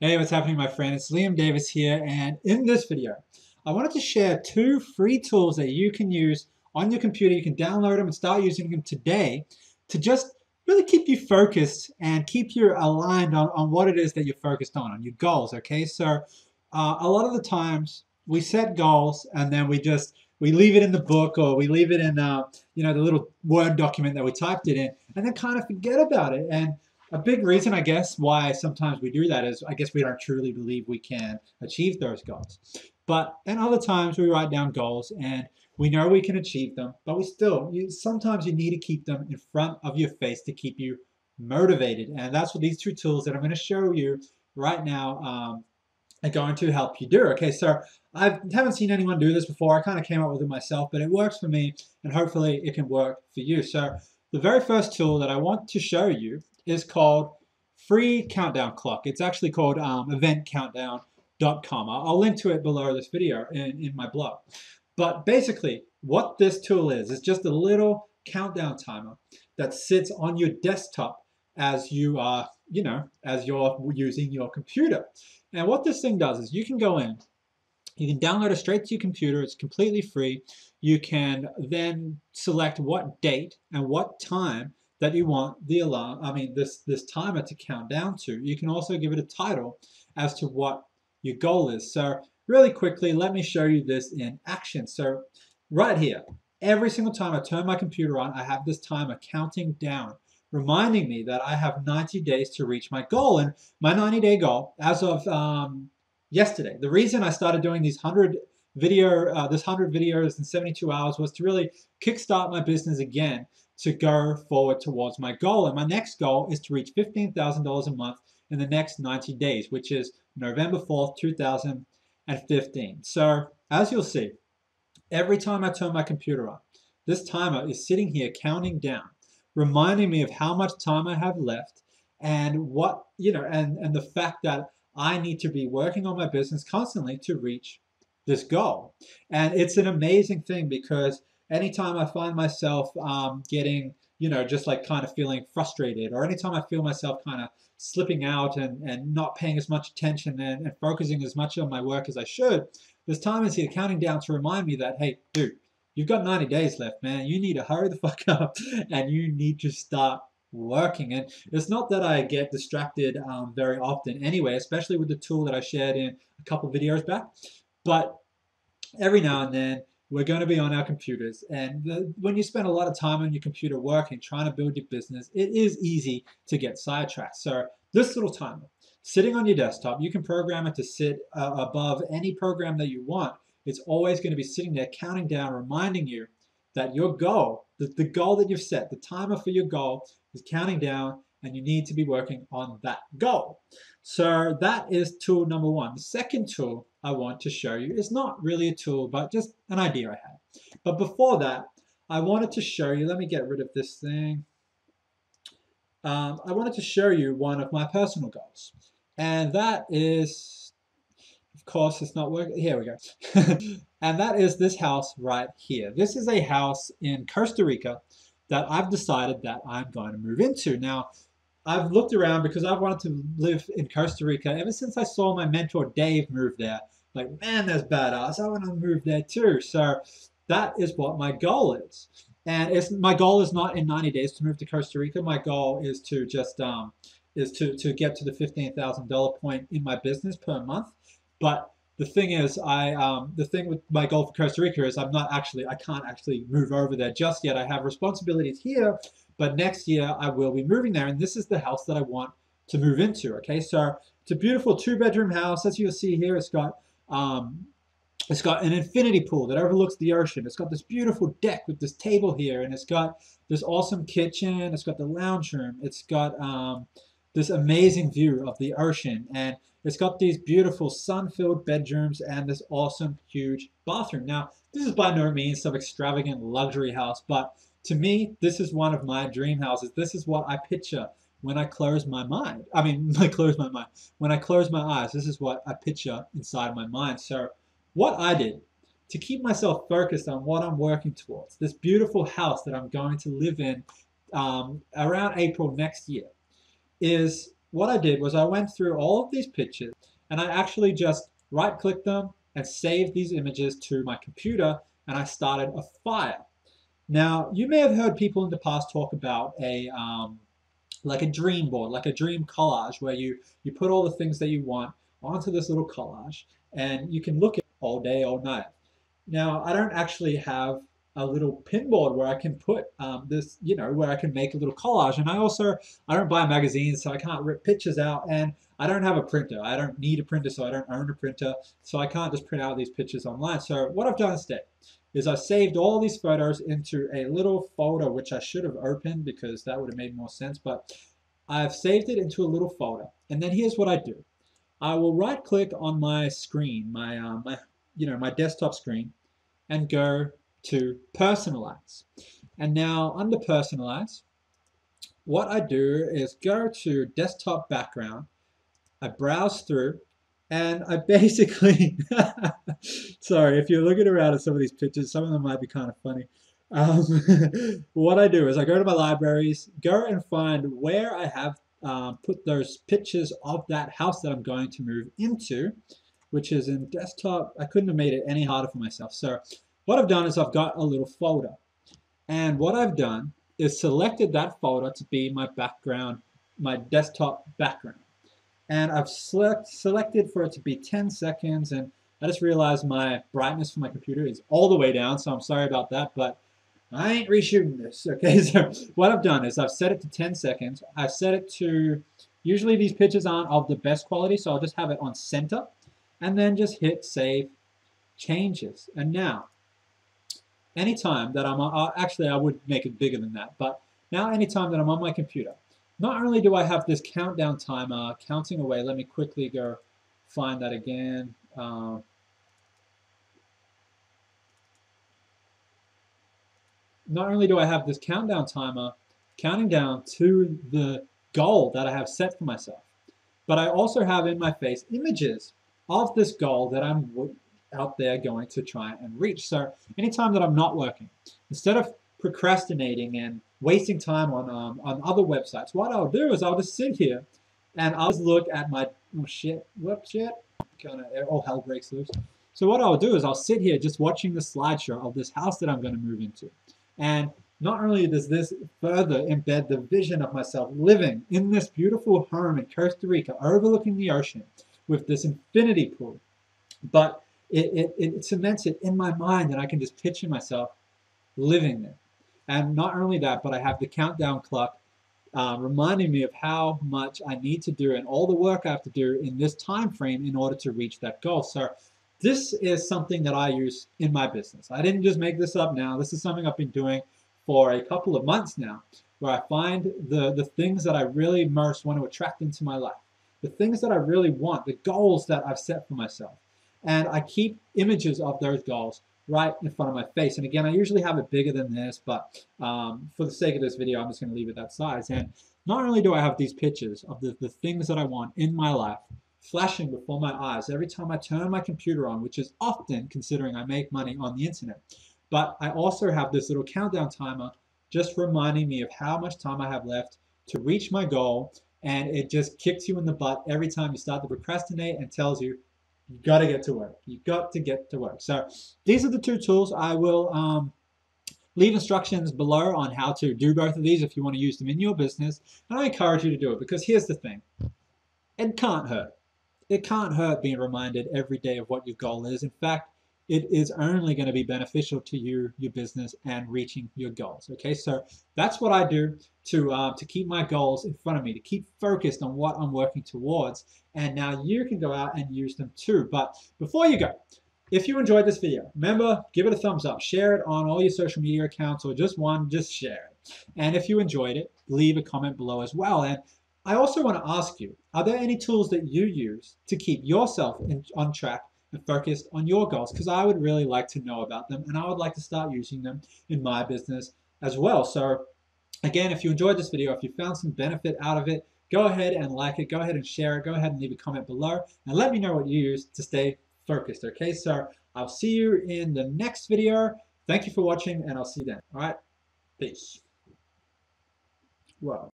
Hey, what's happening, my friend? It's Liam Davis here, and in this video, I wanted to share two free tools that you can use on your computer. You can download them and start using them today to just really keep you focused and keep you aligned on what it is that you're focused on your goals, okay? So a lot of the times we set goals and then we leave it in the book or we leave it in the little Word document that we typed it in and then kind of forget about it. And a big reason, I guess, why sometimes we do that is I guess we don't truly believe we can achieve those goals. And other times we write down goals and we know we can achieve them, but sometimes you need to keep them in front of your face to keep you motivated. And that's what these two tools that I'm going to show you right now are going to help you do. Okay, so I haven't seen anyone do this before. I kind of came up with it myself, but it works for me and hopefully it can work for you. So the very first tool that I want to show you is called Free Countdown Clock. It's actually called eventcountdown.com. I'll link to it below this video in my blog. But basically, what this tool is just a little countdown timer that sits on your desktop as you are, as you're using your computer. And what this thing does is you can go in, you can download it straight to your computer. It's completely free. You can then select what date and what time that you want the alarm, this timer to count down to. You can also give it a title as to what your goal is. So really quickly, let me show you this in action. So right here, every single time I turn my computer on, I have this timer counting down, reminding me that I have 90 days to reach my goal. And my 90-day goal, as of yesterday, the reason I started doing these 100 videos in 72 hours was to really kickstart my business again, to go forward towards my goal. And my next goal is to reach $15,000 a month in the next 90 days, which is November 4th, 2015. So as you'll see, every time I turn my computer on, this timer is sitting here counting down, reminding me of how much time I have left and and the fact that I need to be working on my business constantly to reach this goal. And it's an amazing thing because anytime I find myself getting, just like kind of feeling frustrated, or anytime I feel myself kind of slipping out and not paying as much attention and focusing as much on my work as I should, this time is here counting down to remind me that, hey, dude, you've got 90 days left, man. You need to hurry the fuck up and you need to start working. And it's not that I get distracted very often anyway, especially with the tool that I shared in a couple videos back. But every now and then, we're going to be on our computers. And when you spend a lot of time on your computer working, trying to build your business, it is easy to get sidetracked. So this little timer, sitting on your desktop, you can program it to sit above any program that you want. It's always going to be sitting there counting down, reminding you that your goal, the goal that you've set, the timer for your goal is counting down, and you need to be working on that goal. So that is tool number one. The second tool I want to show you is not really a tool, but just an idea I had. But before that, I wanted to show you, let me get rid of this thing. I wanted to show you one of my personal goals. And that is, of course, it's not working. Here we go. And that is this house right here. This is a house in Costa Rica that I've decided that I'm going to move into. Now, I've looked around because I've wanted to live in Costa Rica ever since I saw my mentor Dave move there. Like, man, that's badass. I want to move there too. So that is what my goal is. And my goal is not in 90 days to move to Costa Rica. My goal is to just to get to the $15,000 point in my business per month. But the thing is, the thing with my goal for Costa Rica is I can't actually move over there just yet. I have responsibilities here, but next year I will be moving there, and this is the house that I want to move into. Okay, so it's a beautiful 2-bedroom house. As you'll see here, it's got an infinity pool that overlooks the ocean. It's got this beautiful deck with this table here, and it's got this awesome kitchen. It's got the lounge room. It's got this amazing view of the ocean, and it's got these beautiful sun-filled bedrooms and this awesome huge bathroom. Now, this is by no means some extravagant luxury house, but to me, this is one of my dream houses. This is what I picture when I close my mind. When I close my eyes, this is what I picture inside my mind. So what I did to keep myself focused on what I'm working towards, this beautiful house that I'm going to live in around April next year, is what I did was I went through all of these pictures and I actually just right clicked them and saved these images to my computer, and I started a file. Now, you may have heard people in the past talk about like a dream board, like a dream collage, where you put all the things that you want onto this little collage, and you can look at it all day, all night. Now, I don't actually have a little pinboard where I can put this, where I can make a little collage. And I don't buy magazines, so I can't rip pictures out. And I don't have a printer. I don't need a printer, so I don't own a printer. So I can't just print out these pictures online. So what I've done instead is I've saved all these photos into a little folder, which I should have opened because that would have made more sense. But I've saved it into a little folder. And then here's what I do. I will right click on my screen, my desktop screen, and go to personalize. And now under personalize, what I do is go to desktop background, I browse through, and I basically, sorry, if you're looking around at some of these pictures, some of them might be kind of funny. What I do is I go to my libraries, go and find where I have put those pictures of that house that I'm going to move into, which is in desktop. I couldn't have made it any harder for myself. So what I've done is I've got a little folder. And what I've done is selected that folder to be my background, my desktop background. And I've selected for it to be 10 seconds. And I just realized my brightness for my computer is all the way down. So I'm sorry about that, but I ain't reshooting this. Okay, so what I've done is I've set it to 10 seconds. I've set it to, usually these pictures aren't of the best quality, so I'll just have it on center and then just hit save changes. And now, anytime that I'm on, actually I would make it bigger than that, but now anytime that I'm on my computer, not only do I have this countdown timer counting away, let me quickly go find that again. Not only do I have this countdown timer counting down to the goal that I have set for myself, but I also have in my face images of this goal that I'm out there going to try and reach. So anytime that I'm not working, instead of procrastinating and wasting time on other websites, what I'll do is I'll just sit here and I'll just look at my, oh shit, whoops, shit, kind of all hell breaks loose. So what I'll do is I'll sit here just watching the slideshow of this house that I'm going to move into. And not only does this further embed the vision of myself living in this beautiful home in Costa Rica overlooking the ocean with this infinity pool, but it cements it in my mind that I can just picture myself living there. And not only that, but I have the countdown clock reminding me of how much I need to do and all the work I have to do in this time frame in order to reach that goal. So this is something that I use in my business. I didn't just make this up now. This is something I've been doing for a couple of months now, where I find the things that I really most want to attract into my life, the things that I really want, the goals that I've set for myself. And I keep images of those goals right in front of my face. And again, I usually have it bigger than this, but for the sake of this video, I'm just going to leave it that size. And not only do I have these pictures of the things that I want in my life flashing before my eyes every time I turn my computer on, which is often considering I make money on the internet, but I also have this little countdown timer just reminding me of how much time I have left to reach my goal. And it just kicks you in the butt every time you start to procrastinate and tells you, you got to get to work. You got to get to work. So these are the two tools. I will leave instructions below on how to do both of these if you want to use them in your business. And I encourage you to do it because here's the thing. It can't hurt. It can't hurt being reminded every day of what your goal is. In fact, it is only going to be beneficial to you, your business, and reaching your goals. Okay, so that's what I do to keep my goals in front of me, to keep focused on what I'm working towards. And now you can go out and use them too. But before you go, if you enjoyed this video, remember, give it a thumbs up, share it on all your social media accounts, or just one, just share it. And if you enjoyed it, leave a comment below as well. And I also want to ask you, are there any tools that you use to keep yourself on track and focused on your goals? Because I would really like to know about them, and I would like to start using them in my business as well. So again, if you enjoyed this video, if you found some benefit out of it, go ahead and like it, go ahead and share it, go ahead and leave a comment below, and let me know what you use to stay focused. Okay, so I'll see you in the next video. Thank you for watching, and I'll see you then. All right, peace. Whoa.